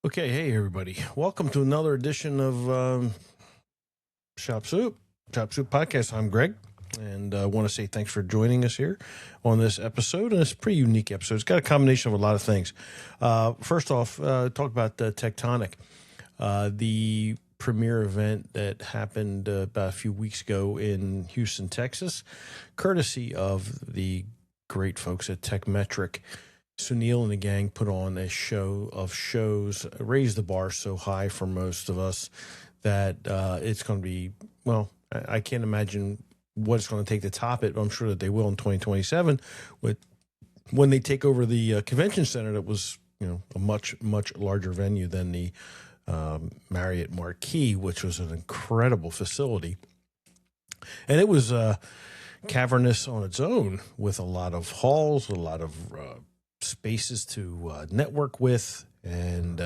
Okay, hey everybody. Welcome to another edition of ShopSoup Podcast. I'm Greg, and I want to say thanks for joining us here on this episode. And it's a pretty unique episode. It's got a combination of a lot of things. First off, talk about Tektonic, the premier event that happened about a few weeks ago in Houston, Texas, courtesy of the great folks at Techmetric. Sunil and the gang put on a show of shows, raised the bar so high for most of us that it's going to be, well, I can't imagine what it's going to take to top it, but I'm sure that they will in 2027 when they take over the convention center that was, a much, much larger venue than the Marriott Marquis, which was an incredible facility. And it was cavernous on its own with a lot of halls, a lot of spaces to network with, and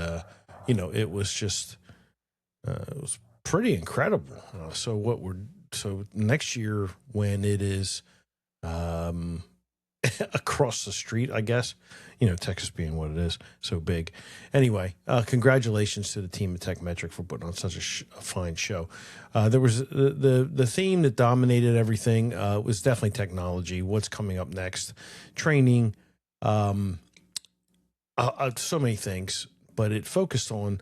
it was just it was pretty incredible. So next year when it is across the street, I guess, Texas being what it is, so big. Anyway, congratulations to the team at Techmetric for putting on such a fine show. There was the theme that dominated everything was definitely technology. What's coming up next? Training. So many things, but it focused on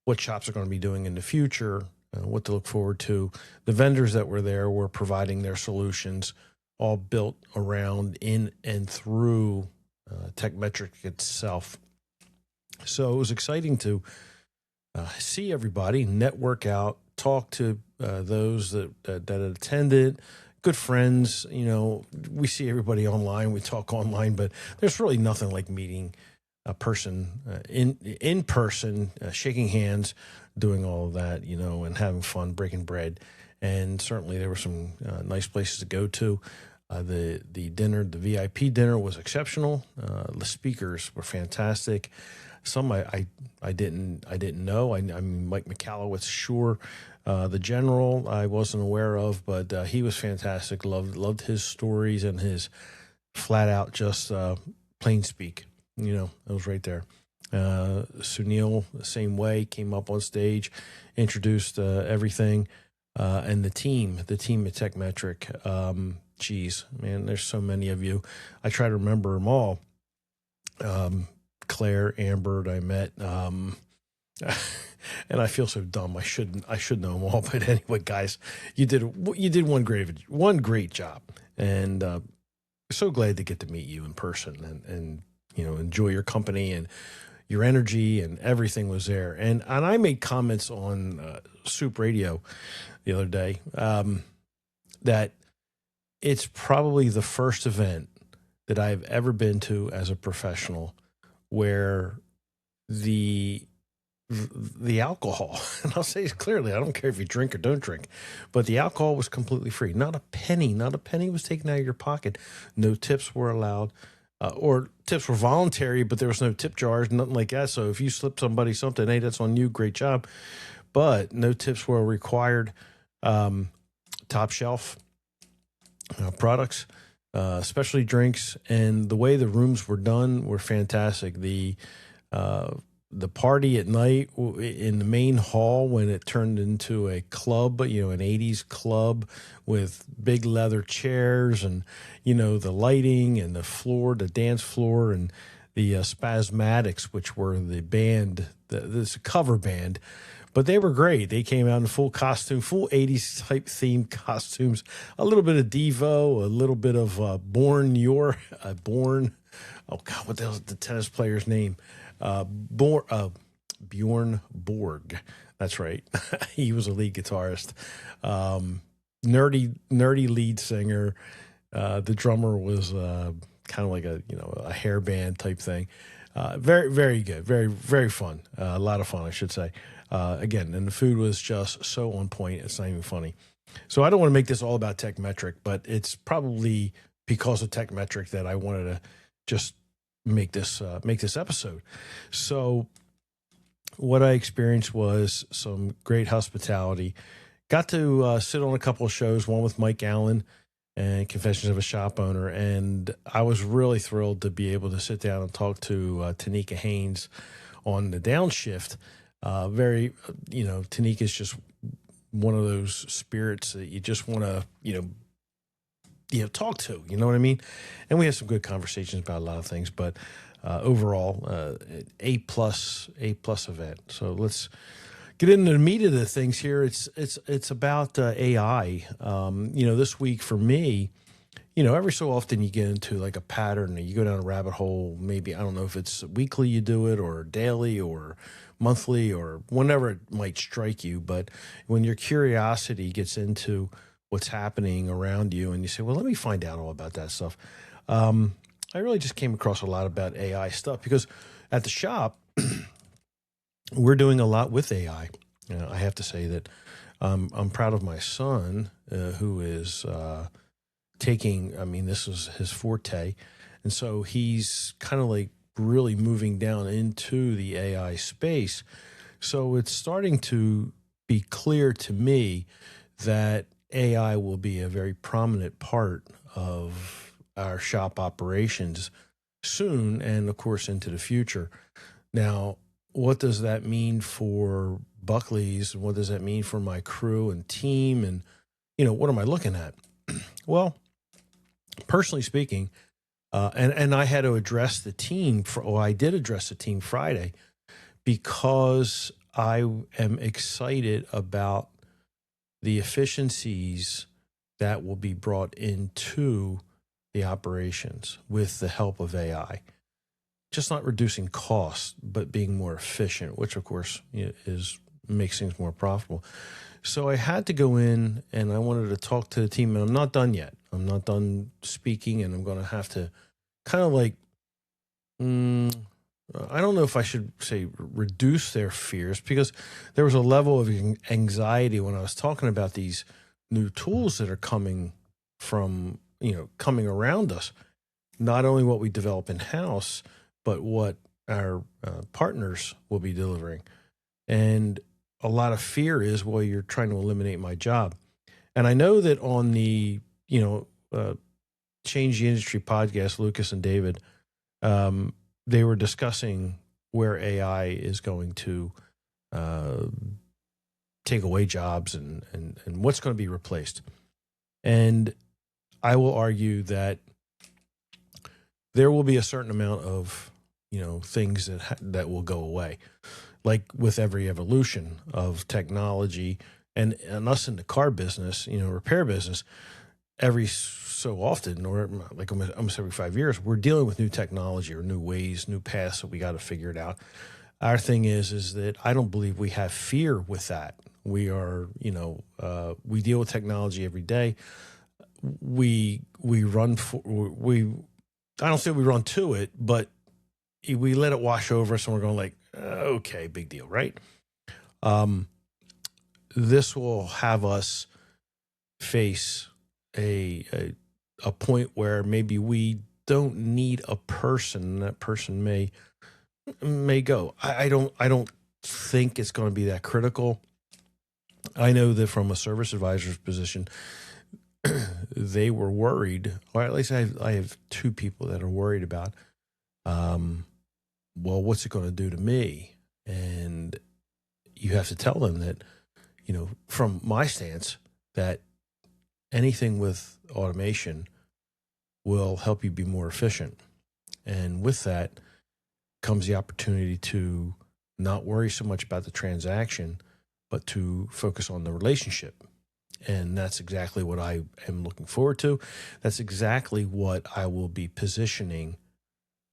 what shops are going to be doing in the future, what to look forward to. The vendors that were there were providing their solutions, all built around, in and through Techmetric itself. So it was exciting to see everybody, network out, talk to those that attended. Good friends, we see everybody online, we talk online, but there's really nothing like meeting a person in person, shaking hands, doing all of that, and having fun, breaking bread. And certainly there were some nice places to go to. The dinner, the VIP dinner, was exceptional. The speakers were fantastic. Some I didn't know. I mean, Mike McAllowitz, sure. The general I wasn't aware of, but he was fantastic. Loved his stories and his flat out just plain speak. It was right there. Sunil, the same way, came up on stage, introduced everything, and the team at Techmetric. Geez, man, there's so many of you. I try to remember them all. Claire, Amber, I met. And I feel so dumb. I should know them all. But anyway, guys, you did one great job, and so glad to get to meet you in person and enjoy your company and your energy, and everything was there. And I made comments on SoupRadio the other day that it's probably the first event that I've ever been to as a professional where the alcohol, and I'll say it clearly, I don't care if you drink or don't drink, but the alcohol was completely free. Not a penny was taken out of your pocket. No tips were allowed, or tips were voluntary, but there was no tip jars, nothing like that. So if you slip somebody something, hey, that's on you, great job. But no tips were required. Top shelf products, especially drinks, and the way the rooms were done were fantastic. The party at night in the main hall, when it turned into a club, an 80s club with big leather chairs and, the lighting and the floor, the dance floor, and the Spasmatics, which were the band, this cover band. But they were great. They came out in full costume, full 80s type themed costumes, a little bit of Devo, a little bit of Born. Oh God, what the hell is the tennis player's name? Bjorn Borg. That's right. He was a lead guitarist. Nerdy lead singer. The drummer was kind of like a hair band type thing. Very, very good. Very, very fun. A lot of fun, I should say. Again, and the food was just so on point. It's not even funny. So I don't want to make this all about Techmetric, but it's probably because of Techmetric that I wanted to just make this episode. So what I experienced was some great hospitality. Got to sit on a couple of shows, one with Mike Allen and Confessions of a Shop Owner, and I was really thrilled to be able to sit down and talk to Tanika Haynes on the downshift, Tonic is just one of those spirits that you just want to, talk to, you know what I mean? And we have some good conversations about a lot of things, but overall, A+ event. So let's get into the meat of the things here. It's about AI. This week for me, every so often you get into like a pattern, or you go down a rabbit hole. Maybe, I don't know if it's weekly you do it, or daily, or monthly, or whenever it might strike you. But when your curiosity gets into what's happening around you, and you say, well, let me find out all about that stuff. I really just came across a lot about AI stuff, because at the shop, we're doing a lot with AI. I have to say that I'm proud of my son, who is taking, this is his forte. And so he's kind of like really moving down into the AI space. So it's starting to be clear to me that AI will be a very prominent part of our shop operations soon, and of course into the future. Now, what does that mean for Buckley's? What does that mean for my crew and team? And, what am I looking at? Well, personally speaking, and I had to address the team, I did address the team Friday, because I am excited about the efficiencies that will be brought into the operations with the help of AI. Just not reducing costs, but being more efficient, which of course makes things more profitable. So I had to go in, and I wanted to talk to the team, and I'm not done yet. I'm not done speaking, and I'm going to have to kind of like, I don't know if I should say reduce their fears, because there was a level of anxiety when I was talking about these new tools that are coming around us. Not only what we develop in-house, but what our partners will be delivering. And a lot of fear is, well, you're trying to eliminate my job. And I know that on the, Change the Industry podcast, Lucas and David, they were discussing where AI is going to take away jobs and what's going to be replaced. And I will argue that there will be a certain amount of, things that will go away, like with every evolution of technology, and us in the car business, repair business, every so often, or like almost every 5 years, we're dealing with new technology or new ways, new paths that we got to figure it out. Our thing is that I don't believe we have fear with that. We are, we deal with technology every day. I don't say we run to it, but we let it wash over us, and we're going like, okay, big deal, right? This will have us face a point where maybe we don't need a person. That person may go. I don't think it's going to be that critical. I know that from a service advisor's position, they were worried, or at least I have two people that are worried about, well, what's it going to do to me? And you have to tell them that, from my stance, that anything with automation will help you be more efficient. And with that comes the opportunity to not worry so much about the transaction, but to focus on the relationship. And that's exactly what I am looking forward to. That's exactly what I will be positioning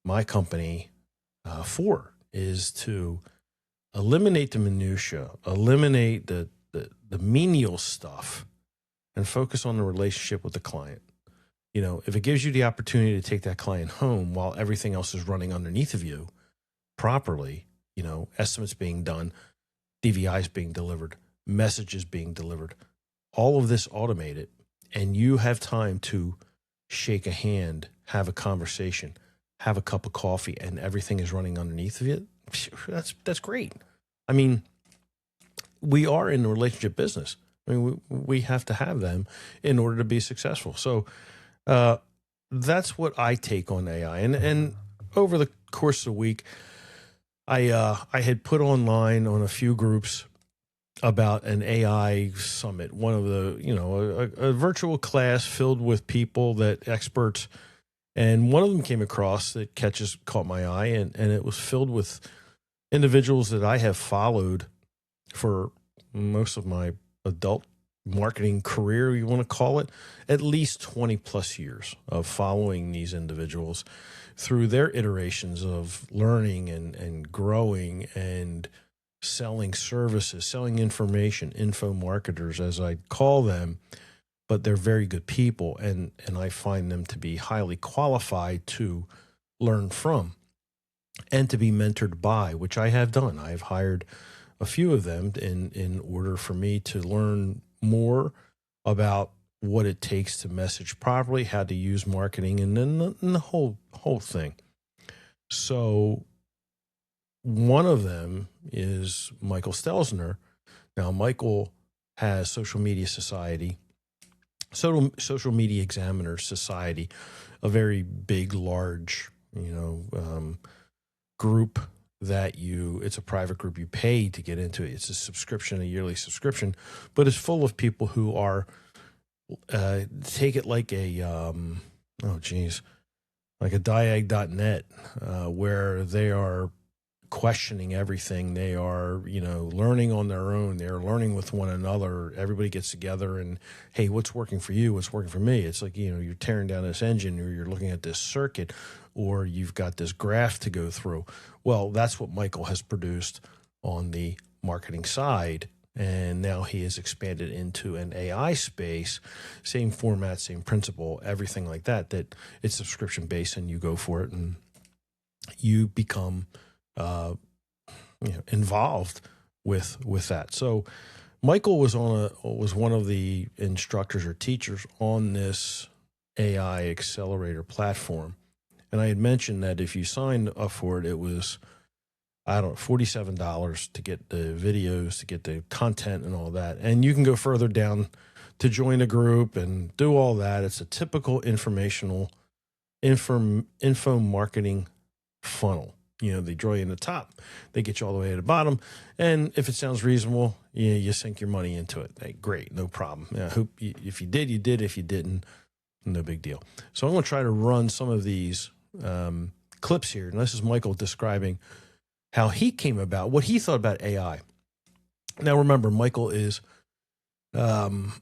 my company for, is to eliminate the minutia, eliminate the menial stuff, and focus on the relationship with the client. If it gives you the opportunity to take that client home while everything else is running underneath of you properly, estimates being done, DVIs being delivered, messages being delivered, all of this automated, and you have time to shake a hand, have a conversation, have a cup of coffee, and everything is running underneath of it, that's great. I mean, we are in the relationship business. I mean, we have to have them in order to be successful. So that's what I take on AI. And over the course of the week, I had put online on a few groups about an AI summit, one of the, a virtual class filled with people that experts, and one of them came across that caught my eye, and it was filled with individuals that I have followed for most of my adult marketing career, you want to call it, at least 20 plus years of following these individuals through their iterations of learning and growing and selling services, selling information, info marketers, as I call them, but they're very good people. And I find them to be highly qualified to learn from and to be mentored by, which I have done. I've hired a few of them in order for me to learn more about what it takes to message properly, how to use marketing, and then the whole thing. So one of them is Michael Stelzner. Now, Michael has Social Media Examiner Society, a very big, large, group that it's a private group you pay to get into it. It's a subscription, a yearly subscription, but it's full of people who are, take it like like a diag.net, where they are questioning everything. They are, learning on their own. They're learning with one another. Everybody gets together and, hey, what's working for you? What's working for me? It's like, you're tearing down this engine, or you're looking at this circuit, or you've got this graph to go through. Well, that's what Michael has produced on the marketing side. And now he has expanded into an AI space, same format, same principle, everything like that it's subscription based, and you go for it and you become involved with that. So Michael was one of the instructors or teachers on this AI Accelerator platform. And I had mentioned that if you signed up for it, it was, $47 to get the videos, to get the content and all that. And you can go further down to join a group and do all that. It's a typical info marketing funnel. They draw you in the top, they get you all the way to the bottom. And if it sounds reasonable, you sink your money into it. Hey, great, no problem. I hope if you did, you did. If you didn't, no big deal. So I'm going to try to run some of these clips here. And this is Michael describing how he came about, what he thought about AI. Now, remember, Michael is 20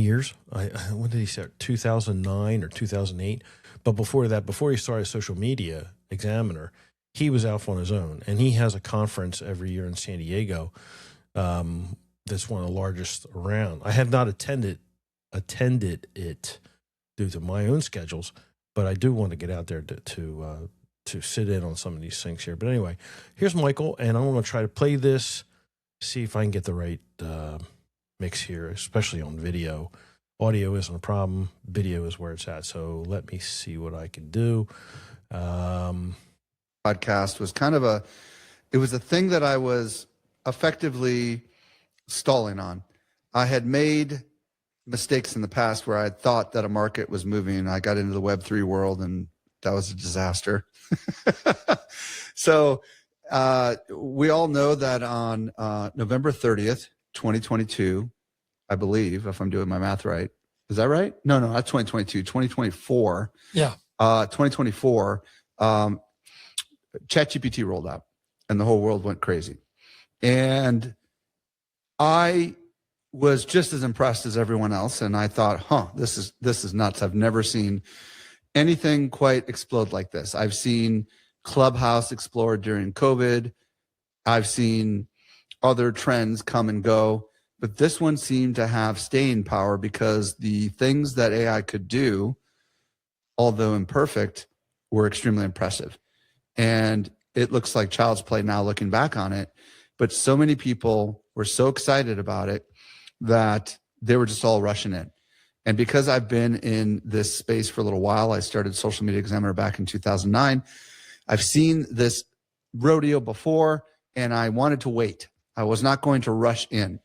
years. When did he start? 2009 or 2008. But before that, before he started Social Media Examiner, he was out on his own. And he has a conference every year in San Diego that's one of the largest around. I have not attended it due to my own schedules, but I do want to get out there to sit in on some of these things here. But anyway, here's Michael, and I'm going to try to play this, see if I can get the right mix here, especially on video. Audio isn't a problem. Video is where it's at. So let me see what I can do. Podcast was it was a thing that I was effectively stalling on. I had made mistakes in the past where I thought that a market was moving. I got into the Web3 world, and that was a disaster. So we all know that on November 30th, 2022, I believe, if I'm doing my math right. Is that right? No, that's 2022, 2024. Yeah. 2024, ChatGPT rolled out and the whole world went crazy. And I was just as impressed as everyone else. And I thought, this is nuts. I've never seen anything quite explode like this. I've seen Clubhouse explode during COVID. I've seen other trends come and go, but this one seemed to have staying power because the things that AI could do, although imperfect, were extremely impressive. And it looks like child's play now looking back on it, but so many people were so excited about it that they were just all rushing in. And because I've been in this space for a little while, I started Social Media Examiner back in 2009. I've seen this rodeo before, and I wanted to wait. I was not going to rush in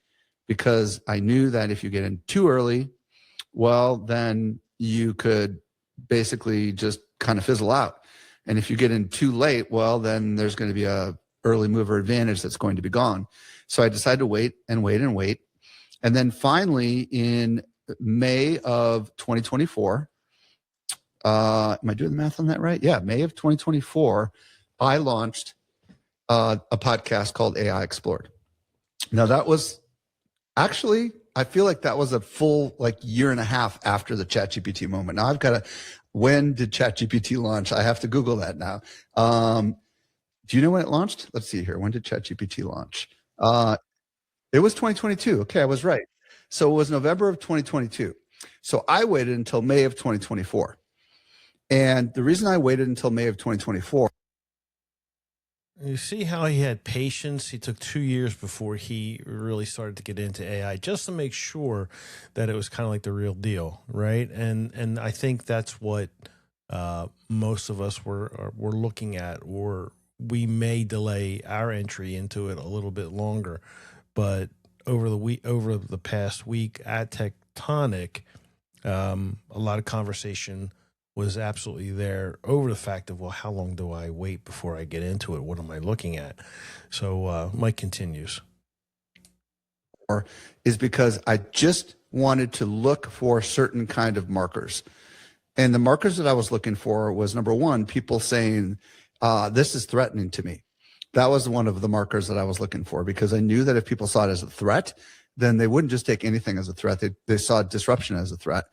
because I knew that if you get in too early, well, then you could basically just kind of fizzle out. And if you get in too late, well, then there's going to be a early mover advantage that's going to be gone. So I decided to wait and wait and wait. And then finally in May of 2024, am I doing the math on that right? Yeah, May of 2024, I launched a podcast called AI Explored. Now that was actually, I feel like that was a full year and a half after the ChatGPT moment. Now I've got to, when did ChatGPT launch? I have to Google that now. Do you know when it launched? Let's see here. When did ChatGPT launch? It was 2022. Okay, I was right. So it was November of 2022. So I waited until May of 2024. And the reason I waited until May of 2024. You see how he had patience? He took 2 years before he really started to get into AI, just to make sure that it was kind of like the real deal, right? And I think that's what most of us were looking at, or we may delay our entry into it a little bit longer. But over the past week at Tektonic, a lot of conversation was absolutely there over the fact of, well, how long do I wait before I get into it? What am I looking at? So Mike continues. Is because I just wanted to look for certain kind of markers. And the markers that I was looking for was, number one, people saying, this is threatening to me. That was one of the markers that I was looking for, because I knew that if people saw it as a threat, then they wouldn't just take anything as a threat. They saw disruption as a threat.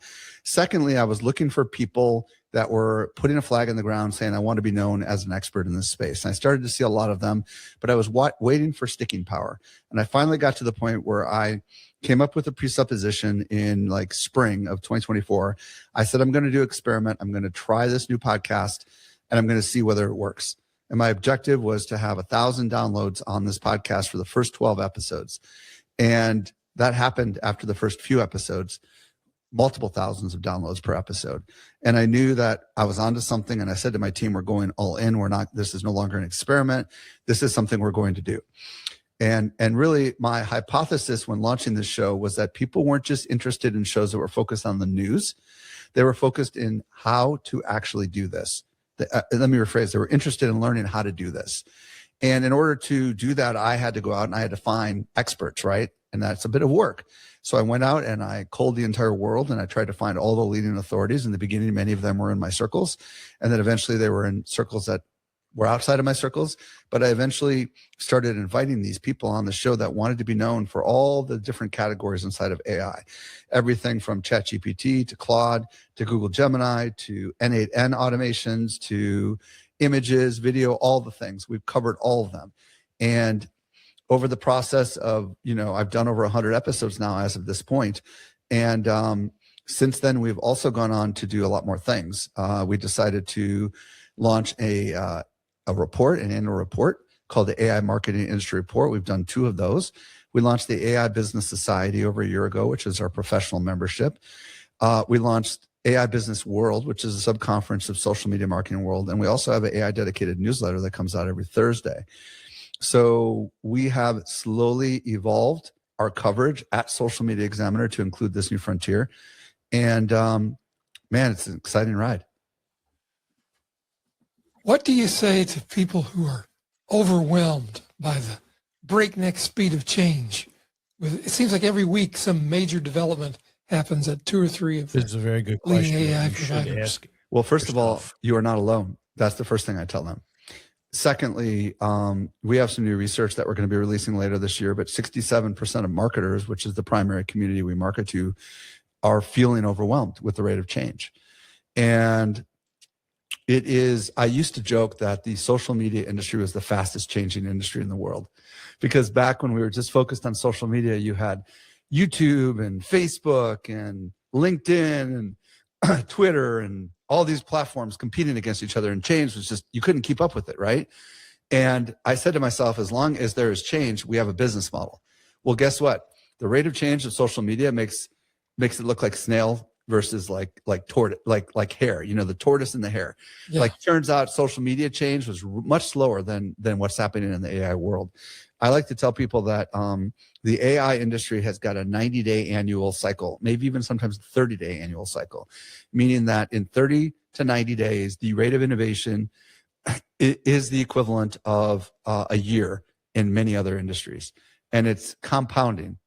Secondly, I was looking for people that were putting a flag in the ground saying, I want to be known as an expert in this space. And I started to see a lot of them, but I was waiting for sticking power. And I finally got to the point where I came up with a presupposition in spring of 2024. I said, I'm going to do an experiment. I'm going to try this new podcast and I'm going to see whether it works. And my objective was to have 1,000 downloads on this podcast for the first 12 episodes. And that happened after the first few episodes, multiple thousands of downloads per episode. And I knew that I was onto something. And I said to my team, we're going all in. This is no longer an experiment. This is something we're going to do. And really my hypothesis when launching this show was that people weren't just interested in shows that were focused on the news. They were focused in how to actually do this. Let me rephrase. They were interested in learning how to do this. And in order to do that, I had to go out and I had to find experts, right? And that's a bit of work. So I went out and I culled the entire world and I tried to find all the leading authorities. In the beginning, many of them were in my circles. And then eventually they were in circles that were outside of my circles. But I eventually started inviting these people on the show that wanted to be known for all the different categories inside of AI. Everything from ChatGPT to Claude to Google Gemini to N8N automations to images, video, all the things. We've covered all of them. And over the process of, I've done over 100 episodes now as of this point. And since then, we've also gone on to do a lot more things. We decided to launch an annual report called the AI Marketing Industry Report. We've done 2 of those. We launched the AI Business Society over a year ago, which is our professional membership. We launched AI Business World, which is a sub-conference of social media marketing world. And we also have an AI dedicated newsletter that comes out every Thursday. So we have slowly evolved our coverage at Social Media Examiner to include this new frontier. And man, it's an exciting ride. What do you say to people who are overwhelmed by the breakneck speed of change? It seems like every week some major development happens at 2 or 3 of This is a very good leading question. AI You should providers. ask Well, first of all, yourself. you are not alone. That's the first thing I tell them. Secondly, we have some new research that we're going to be releasing later this year, but 67% of marketers, which is the primary community we market to, are feeling overwhelmed with the rate of change. And I used to joke that the social media industry was the fastest changing industry in the world, because back when we were just focused on social media, you had YouTube and Facebook and LinkedIn and Twitter and all these platforms competing against each other, and change was just, you couldn't keep up with it, right? And I said to myself, as long as there is change, we have a business model. Well, guess what? The rate of change of social media makes it look like snail versus like hair, the tortoise and the hare. Yeah. Turns out social media change was much slower than what's happening in the AI world. I like to tell people that the AI industry has got a 90-day annual cycle, maybe even sometimes 30-day annual cycle, meaning that in 30 to 90 days, the rate of innovation it is the equivalent of a year in many other industries, and it's compounding,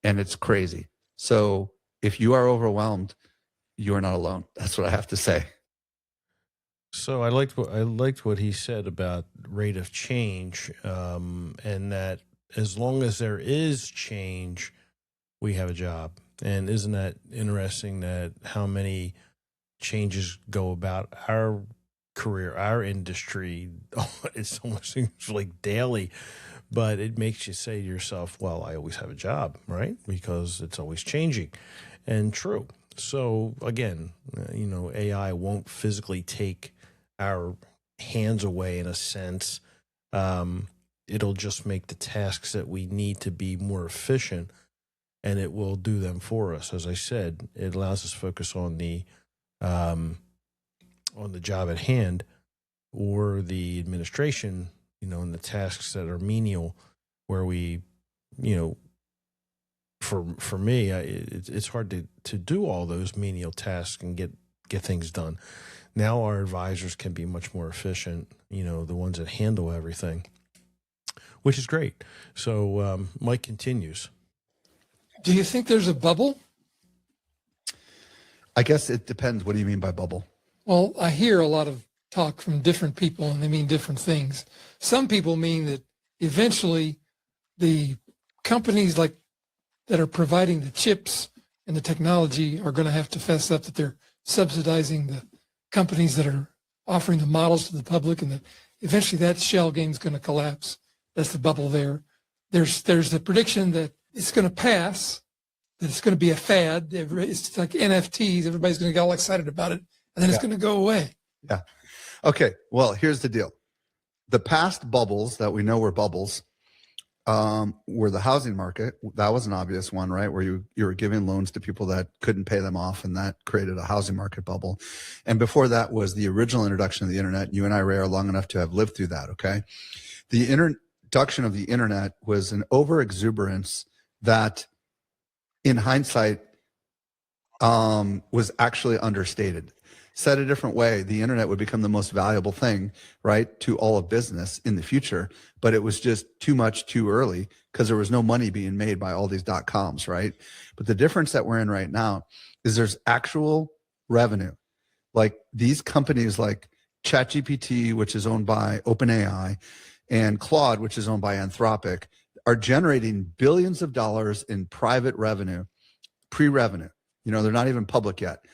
and it's crazy. So if you are overwhelmed, you are not alone. That's what I have to say. So I liked what he said about rate of change, and that as long as there is change, we have a job. And isn't that interesting that how many changes go about our career, our industry? It almost seems like daily, but it makes you say to yourself, well, I always have a job, right? Because it's always changing. And true. So again, AI won't physically take our hands away in a sense. It'll just make the tasks that we need to be more efficient, and it will do them for us. As I said, it allows us to focus on the job at hand or the administration, and the tasks that are menial, where we, for me, it's hard to do all those menial tasks and get things done. Now our advisors can be much more efficient, the ones that handle everything, which is great. So Mike continues. Do you think there's a bubble? I guess it depends. What do you mean by bubble? Well, I hear a lot of talk from different people, and they mean different things. Some people mean that eventually the companies that are providing the chips and the technology are going to have to fess up that they're subsidizing the companies that are offering the models to the public, and that eventually that shell game is going to collapse. That's the bubble there. There's the prediction that it's going to pass, that it's going to be a fad. It's like NFTs. Everybody's going to get all excited about it, and then it's going to go away. Yeah. Okay. Well, here's the deal. The past bubbles that we know were bubbles were the housing market. That was an obvious one, right? Where you were giving loans to people that couldn't pay them off, and that created a housing market bubble. And before that was the original introduction of the internet. You and I, Ray, are long enough to have lived through that. Okay. The introduction of the internet was an overexuberance that, in hindsight, was actually understated. Said a different way, the internet would become the most valuable thing, right, to all of business in the future, but it was just too much too early because there was no money being made by all these .coms, right? But the difference that we're in right now is there's actual revenue. Like these companies like ChatGPT, which is owned by OpenAI, and Claude, which is owned by Anthropic, are generating billions of dollars in private revenue, pre-revenue. They're not even public yet.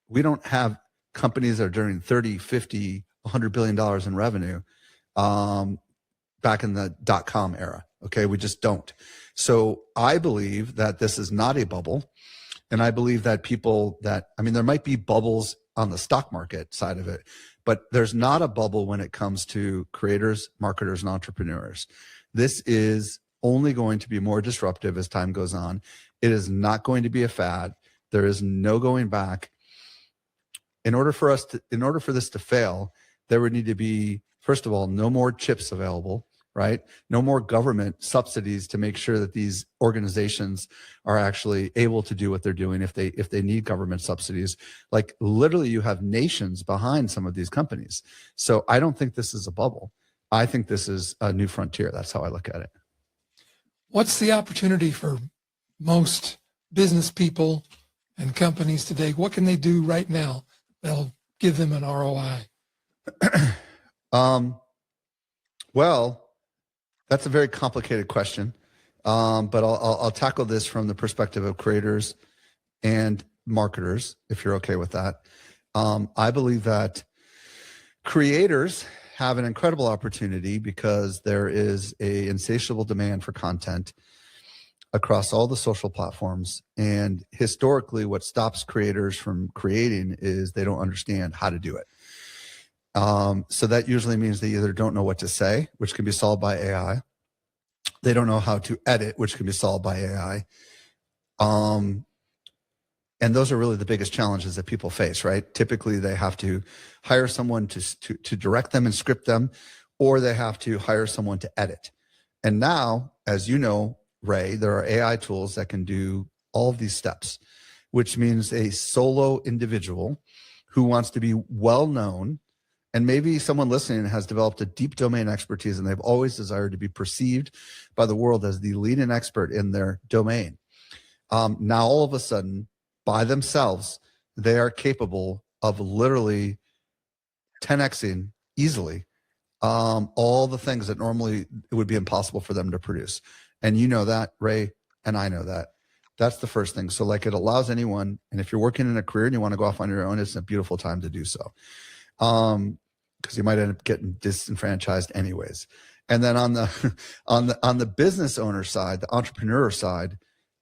We don't have companies that are generating 30, 50, $100 billion in revenue back in the .com era. Okay, we just don't. So I believe that this is not a bubble. And I believe that there might be bubbles on the stock market side of it, but there's not a bubble when it comes to creators, marketers, and entrepreneurs. This is only going to be more disruptive as time goes on. It is not going to be a fad. There is no going back. In order for this to fail, there would need to be, first of all, no more chips available, right? No more government subsidies to make sure that these organizations are actually able to do what they're doing if they need government subsidies. Like literally you have nations behind some of these companies. So I don't think this is a bubble. I think this is a new frontier. That's how I look at it. What's the opportunity for most business people and companies today? What can they do right now that'll give them an ROI? Well, that's a very complicated question, but I'll tackle this from the perspective of creators and marketers, if you're okay with that. I believe that creators have an incredible opportunity because there is a insatiable demand for content across all the social platforms. And historically, what stops creators from creating is they don't understand how to do it. So that usually means they either don't know what to say, which can be solved by AI. They don't know how to edit, which can be solved by AI. And those are really the biggest challenges that people face, right? Typically, they have to hire someone to direct them and script them, or they have to hire someone to edit. And now, as you know, Ray, there are AI tools that can do all of these steps, which means a solo individual who wants to be well known And maybe someone listening has developed a deep domain expertise and they've always desired to be perceived by the world as the leading expert in their domain. Now, all of a sudden, by themselves, they are capable of literally 10xing easily all the things that normally it would be impossible for them to produce. And you know that, Ray, and I know that. That's the first thing. So like it allows anyone, and if you're working in a career and you want to go off on your own, it's a beautiful time to do so. Because you might end up getting disenfranchised anyways. And then on the business owner side, the entrepreneur side,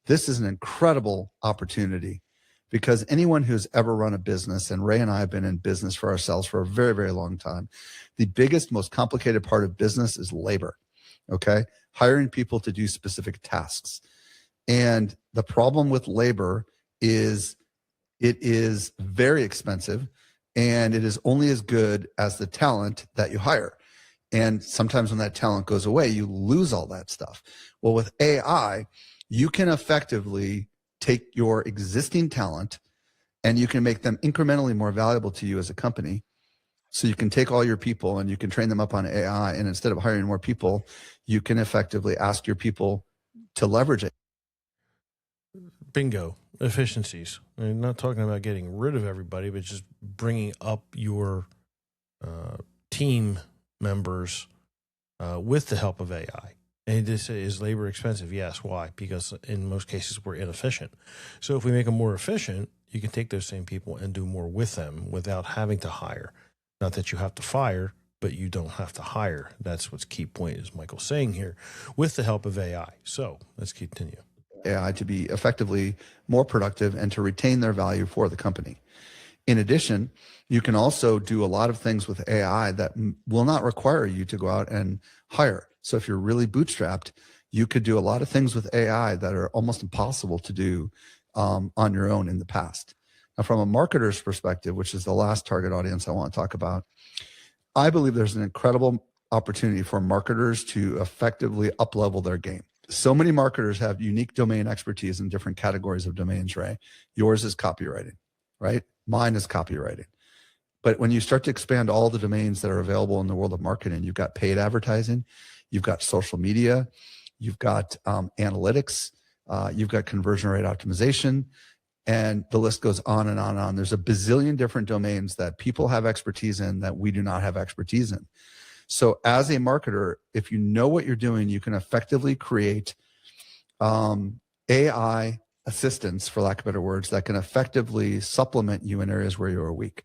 this is an incredible opportunity, because anyone who's ever run a business, and Ray and I have been in business for ourselves for a very, very long time, the biggest, most complicated part of business is labor, okay? Hiring people to do specific tasks. And the problem with labor is it is very expensive, and it is only as good as the talent that you hire. And sometimes when that talent goes away, you lose all that stuff. Well, with AI, you can effectively take your existing talent and you can make them incrementally more valuable to you as a company. So you can take all your people and you can train them up on AI. And instead of hiring more people, you can effectively ask your people to leverage it. Bingo. Efficiencies. I'm not talking about getting rid of everybody, but just bringing up your team members with the help of AI. And this is labor expensive. Yes. Why? Because in most cases we're inefficient. So if we make them more efficient, you can take those same people and do more with them without having to hire. Not that you have to fire, but you don't have to hire. That's what's key point, is Michael's saying here, with the help of AI. So let's continue. AI to be effectively more productive and to retain their value for the company. In addition, you can also do a lot of things with AI that will not require you to go out and hire. So if you're really bootstrapped, you could do a lot of things with AI that are almost impossible to do on your own in the past. Now, from a marketer's perspective, which is the last target audience I want to talk about, I believe there's an incredible opportunity for marketers to effectively up-level their game. So many marketers have unique domain expertise in different categories of domains, Ray. Yours is copywriting, right? Mine is copywriting. But when you start to expand all the domains that are available in the world of marketing, you've got paid advertising, you've got social media, you've got analytics, you've got conversion rate optimization, and the list goes on and on and on. There's a bazillion different domains that people have expertise in that we do not have expertise in. So as a marketer, if you know what you're doing, you can effectively create AI assistants, for lack of better words, that can effectively supplement you in areas where you're weak.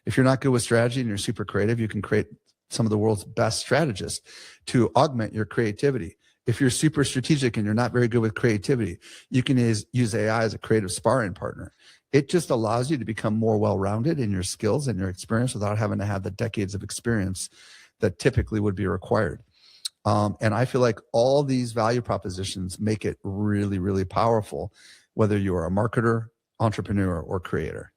If you're not good with strategy and you're super creative, you can create some of the world's best strategists to augment your creativity. If you're super strategic and you're not very good with creativity, you can use AI as a creative sparring partner. It just allows you to become more well-rounded in your skills and your experience without having to have the decades of experience that typically would be required. And I feel like all these value propositions make it really, really powerful, whether you are a marketer, entrepreneur, or creator.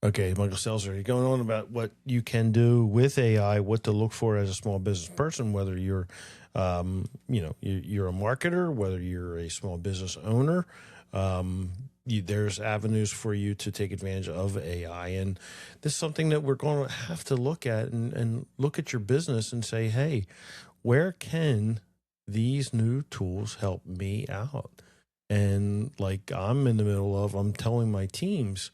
Okay, Michael Stelzner, you're going on about what you can do with AI, what to look for as a small business person, whether you're, you're a marketer, whether you're a small business owner. There's avenues for you to take advantage of AI. And this is something that we're going to have to look at and look at your business and say, hey, where can these new tools help me out? And like I'm in the middle of, I'm telling my teams,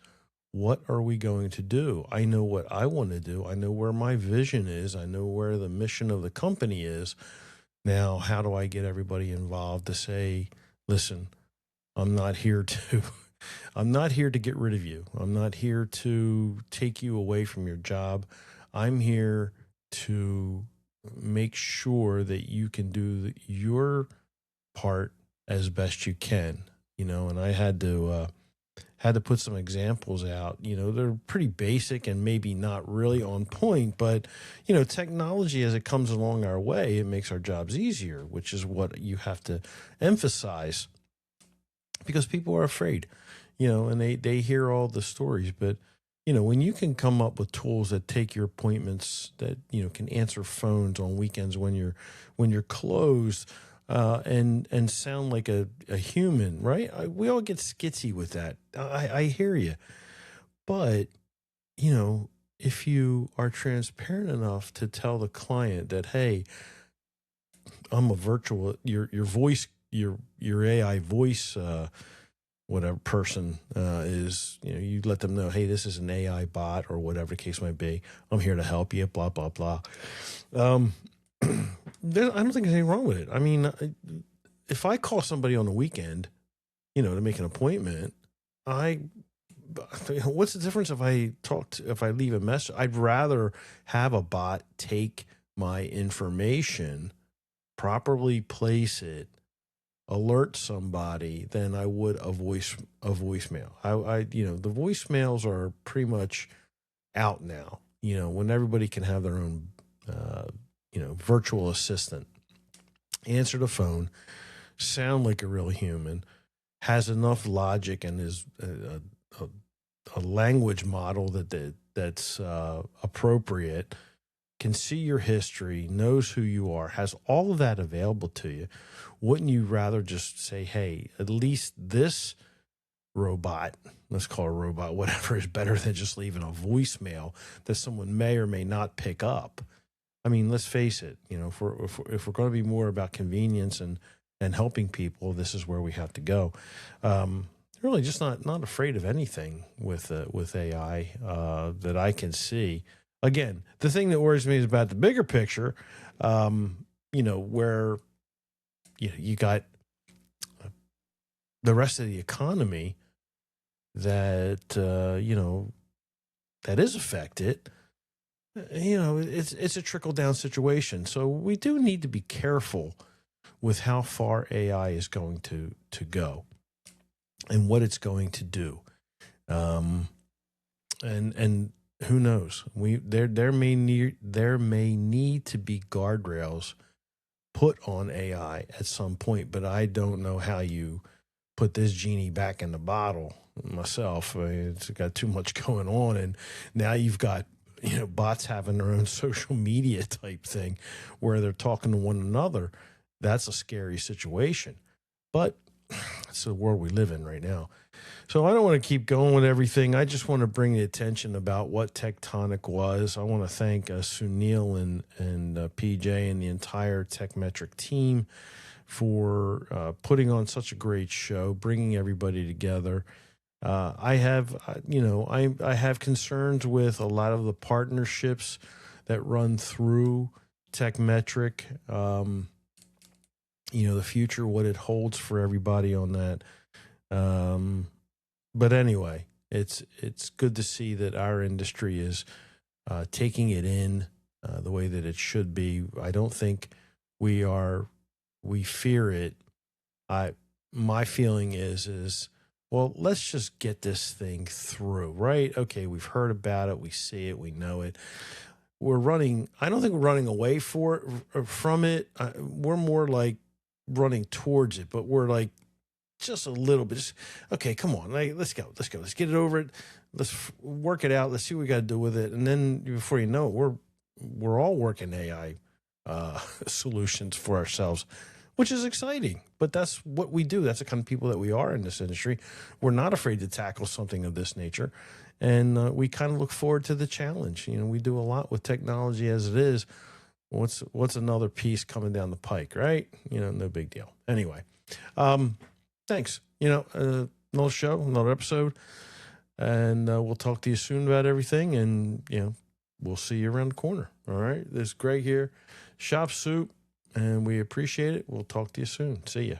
what are we going to do? I know what I want to do. I know where my vision is. I know where the mission of the company is. Now, how do I get everybody involved to say, listen, I'm not here to get rid of you. I'm not here to take you away from your job. I'm here to make sure that you can do your part as best you can, and I had to put some examples out. They're pretty basic and maybe not really on point, but, technology as it comes along our way, it makes our jobs easier, which is what you have to emphasize. Because people are afraid, and they hear all the stories. But, when you can come up with tools that take your appointments, that, can answer phones on weekends when you're closed, and sound like a human, right? We all get skitsy with that. I hear you. But, if you are transparent enough to tell the client that, hey, I'm a virtual, your voice, your AI voice, whatever person is, you let them know, hey, this is an AI bot or whatever the case might be. I'm here to help you, blah, blah, blah. I don't think there's anything wrong with it. I mean, if I call somebody on the weekend, to make an appointment, what's the difference if I leave a message? I'd rather have a bot take my information, properly place it, alert somebody than I would a voicemail. The voicemails are pretty much out now, when everybody can have their own, virtual assistant, answer the phone, sound like a real human, has enough logic and is a language model that's appropriate, can see your history, knows who you are, has all of that available to you. Wouldn't you rather just say, hey, at least this robot, let's call it a robot, whatever, is better than just leaving a voicemail that someone may or may not pick up? I mean, let's face it, if we're going to be more about convenience and helping people, this is where we have to go. Really just not afraid of anything with AI that I can see. Again, the thing that worries me is about the bigger picture, where you got the rest of the economy that that is affected. It's a trickle down situation. So we do need to be careful with how far AI is going to go and what it's going to do. And who knows? There may need to be guardrails put on AI at some point, but I don't know how you put this genie back in the bottle myself. I mean, it's got too much going on, and now you've got bots having their own social media type thing where they're talking to one another. That's a scary situation, but it's the world we live in right now. So I don't want to keep going with everything. I just want to bring the attention about what Tektonic was. I want to thank Sunil and PJ and the entire Tekmetric team for putting on such a great show, bringing everybody together. I have concerns with a lot of the partnerships that run through Tekmetric. The future, what it holds for everybody on that. But anyway, it's good to see that our industry is taking it in the way that it should be. I don't think we fear it. My feeling is, well, let's just get this thing through, right? Okay, we've heard about it, we see it, we know it. I don't think we're running away from it. We're more like running towards it, but we're like just a little bit. Just, okay, come on, let's go. Let's get it over it. Let's work it out. Let's see what we got to do with it. And then before you know it, we're all working AI solutions for ourselves, which is exciting. But that's what we do. That's the kind of people that we are in this industry. We're not afraid to tackle something of this nature, and we kind of look forward to the challenge. We do a lot with technology as it is. What's another piece coming down the pike, right? No big deal. Anyway, thanks. Another show, another episode, and we'll talk to you soon about everything. And we'll see you around the corner. All right. This is Greg here, ShopSoup, and we appreciate it. We'll talk to you soon. See ya.